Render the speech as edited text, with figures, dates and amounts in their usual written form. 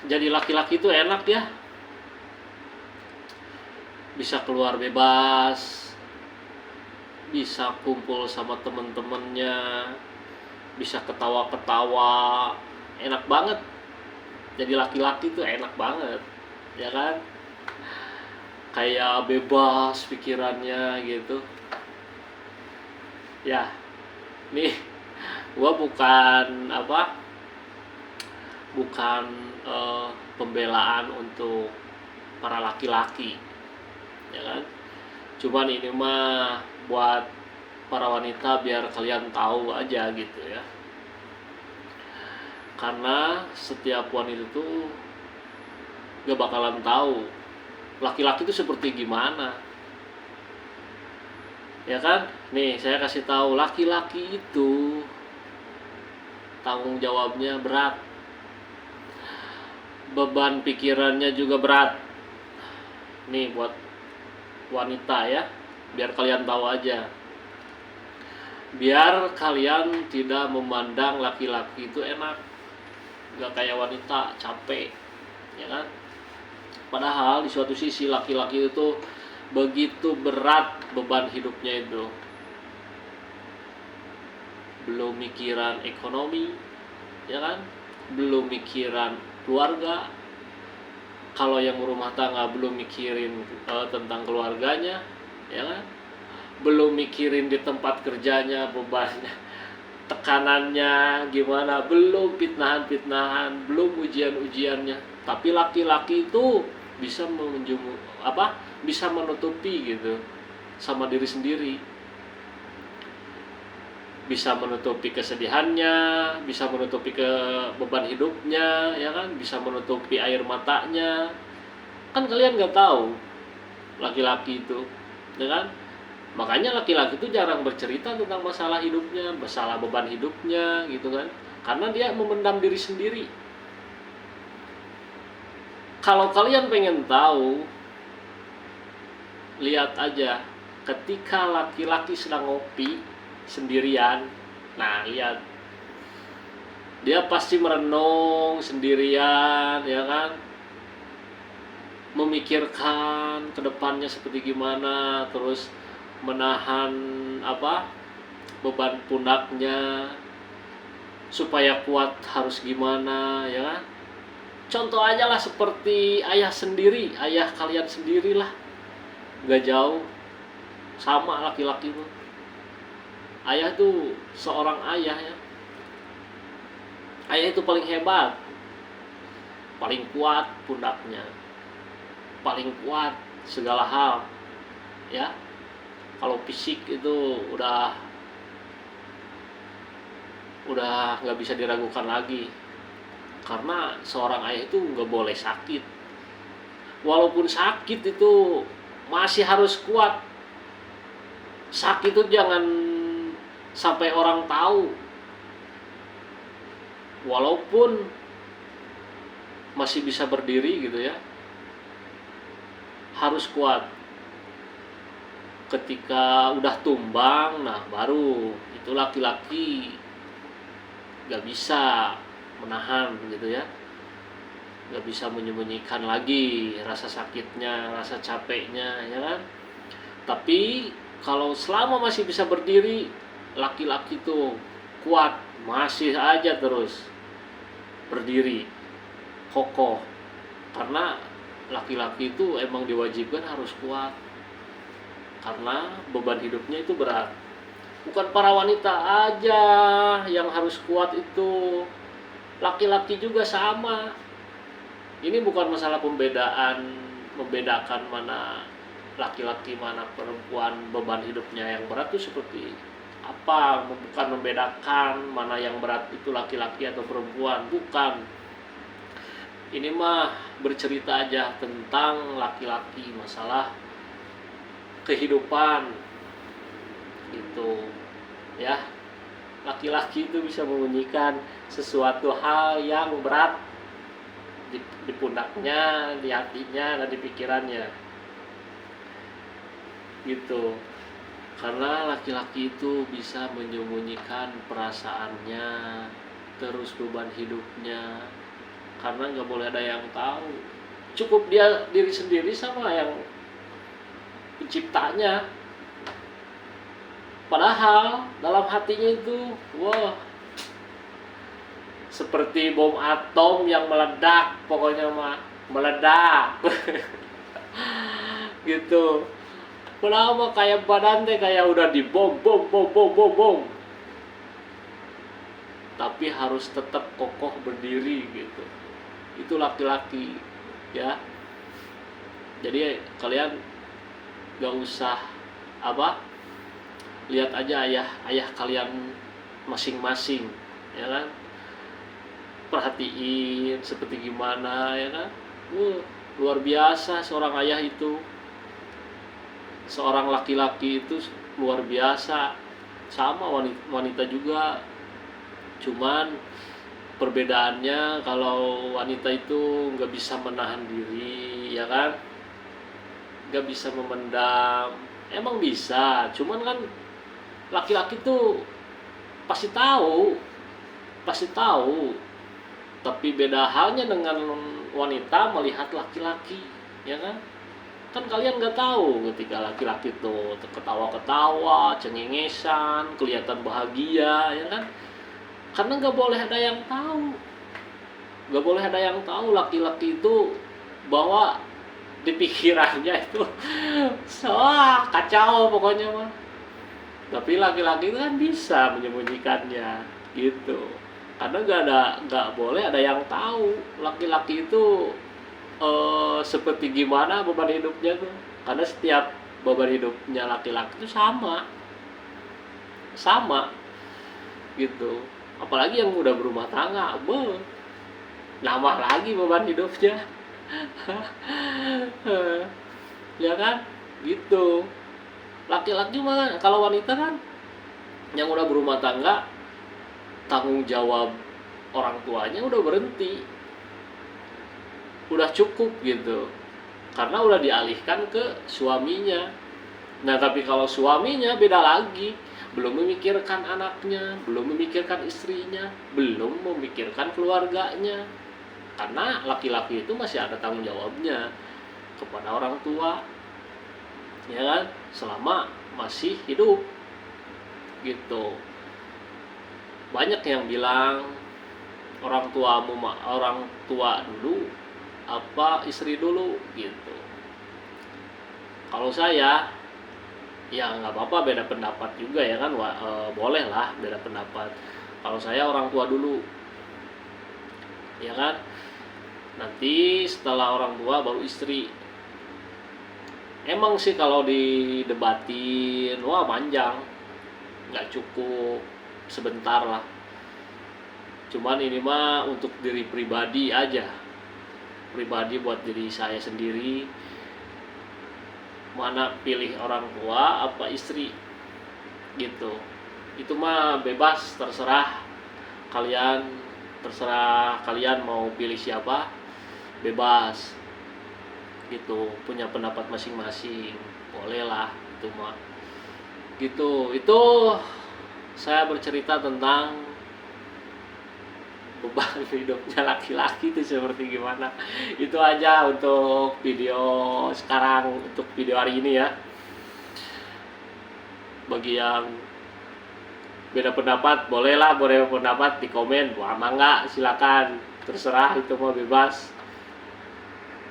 jadi laki-laki itu enak ya, bisa keluar bebas, bisa kumpul sama temen-temennya, bisa ketawa-ketawa, enak banget. Jadi laki-laki tuh enak banget, ya kan? Kayak bebas pikirannya gitu. Ya, nih gua bukan pembelaan untuk para laki-laki, ya kan? Cuman ini mah buat para wanita biar kalian tahu aja gitu ya. Karena setiap wanita tuh gak bakalan tahu laki-laki itu seperti gimana. Ya kan? Nih, saya kasih tahu, laki-laki itu tanggung jawabnya berat. Beban pikirannya juga berat. Nih buat wanita ya, biar kalian tahu aja. Biar kalian tidak memandang laki-laki itu enak, gak kayak wanita capek, ya kan? Padahal di suatu sisi laki-laki itu begitu berat beban hidupnya itu. Belum mikiran ekonomi, ya kan? Belum mikiran keluarga. Kalau yang berumah tangga belum mikirin tentang keluarganya, ya kan? Belum mikirin di tempat kerjanya bebannya, tekanannya gimana, belum fitnahan-fitnahan, belum ujian-ujiannya. Tapi laki-laki itu bisa bisa menutupi gitu sama diri sendiri. Bisa menutupi kesedihannya, bisa menutupi beban hidupnya, ya kan? Bisa menutupi air matanya. Kan kalian nggak tahu laki-laki itu, ya kan? Makanya laki-laki itu jarang bercerita tentang masalah hidupnya, masalah beban hidupnya gitu kan. Karena dia memendam diri sendiri. Kalau kalian pengen tahu, lihat aja ketika laki-laki sedang ngopi sendirian. Nah, lihat. Dia pasti merenung sendirian, ya kan? Memikirkan ke depannya seperti gimana, terus menahan beban pundaknya supaya kuat harus gimana, ya kan? Contoh aja lah seperti ayah sendiri, ayah kalian sendirilah, gak jauh sama laki-laki itu. Ayah tuh seorang ayah ya, ayah itu paling hebat, paling kuat pundaknya, paling kuat segala hal ya. Kalau fisik itu udah nggak bisa diragukan lagi, karena seorang ayah itu nggak boleh sakit. Walaupun sakit itu masih harus kuat. Sakit itu jangan sampai orang tahu. Walaupun masih bisa berdiri gitu ya, harus kuat. Ketika udah tumbang, nah baru itu laki-laki gak bisa menahan gitu ya, gak bisa menyembunyikan lagi rasa sakitnya, rasa capeknya, ya kan. Tapi kalau selama masih bisa berdiri, laki-laki tuh kuat, masih aja terus berdiri kokoh. Karena laki-laki itu emang diwajibkan harus kuat, karena beban hidupnya itu berat. Bukan para wanita aja yang harus kuat itu, laki-laki juga sama. Ini bukan masalah membedakan mana laki-laki mana perempuan, beban hidupnya yang berat itu seperti apa. Bukan membedakan mana yang berat itu laki-laki atau perempuan, bukan. Ini mah bercerita aja tentang laki-laki, masalah kehidupan gitu ya. Laki-laki itu bisa membunyikan sesuatu hal yang berat di pundaknya, di hatinya, dan di pikirannya gitu. Karena laki-laki itu bisa menyembunyikan perasaannya, terus beban hidupnya, karena nggak boleh ada yang tahu. Cukup dia diri sendiri sama yang penciptanya. Padahal dalam hatinya itu, wah, seperti bom atom yang meledak, pokoknya mah meledak. Gitu. Padahal mah kayak badan teh kayak udah dibom bom bom bom bom bom. Tapi harus tetap kokoh berdiri gitu. Itu laki-laki, ya. Jadi kalian gak usah apa, lihat aja ayah kalian masing-masing, ya kan, perhatiin seperti gimana, ya kan. Luar biasa seorang ayah itu, seorang laki-laki itu luar biasa. Sama wanita juga, cuman perbedaannya kalau wanita itu nggak bisa menahan diri, ya kan, nggak bisa memendam. Emang bisa, cuman kan laki-laki tuh pasti tahu, tapi beda halnya dengan wanita melihat laki-laki, ya kan. Kan kalian nggak tahu ketika laki-laki tuh ketawa-ketawa, cengengesan, kelihatan bahagia, ya kan, karena nggak boleh ada yang tahu. Nggak boleh ada yang tahu laki-laki itu bahwa di pikirannya itu kacau pokoknya mah. Tapi laki-laki itu kan bisa menyembunyikannya gitu, karena nggak boleh ada yang tahu laki-laki itu seperti gimana beban hidupnya tuh. Karena setiap beban hidupnya laki-laki itu sama gitu. Apalagi yang udah berumah tangga, nambah lagi beban hidupnya. Ya kan, gitu. Laki-laki mah, kalau wanita kan yang udah berumah tangga, tanggung jawab orang tuanya udah berhenti, udah cukup gitu, karena udah dialihkan ke suaminya. Nah tapi kalau suaminya beda lagi, belum memikirkan anaknya, belum memikirkan istrinya, belum memikirkan keluarganya, karena laki-laki itu masih ada tanggung jawabnya kepada orang tua, ya kan, selama masih hidup gitu. Banyak yang bilang orang tua dulu apa istri dulu gitu. Kalau saya ya nggak apa-apa beda pendapat juga, ya kan, boleh lah beda pendapat. Kalau saya orang tua dulu, ya kan, nanti setelah orang tua baru istri. Emang sih kalau didebatin, wah panjang, nggak cukup sebentar lah. Cuman ini mah untuk diri pribadi aja, pribadi buat diri saya sendiri, mana pilih orang tua apa istri gitu. Itu mah bebas, terserah kalian mau pilih siapa, bebas gitu, punya pendapat masing-masing, boleh lah itu mah gitu. Itu saya bercerita tentang beban hidupnya laki-laki itu seperti gimana. Itu aja untuk video sekarang, untuk video hari ini ya. Bagi yang beda pendapat boleh pendapat di komen, wah mangga silakan, terserah, itu mau bebas.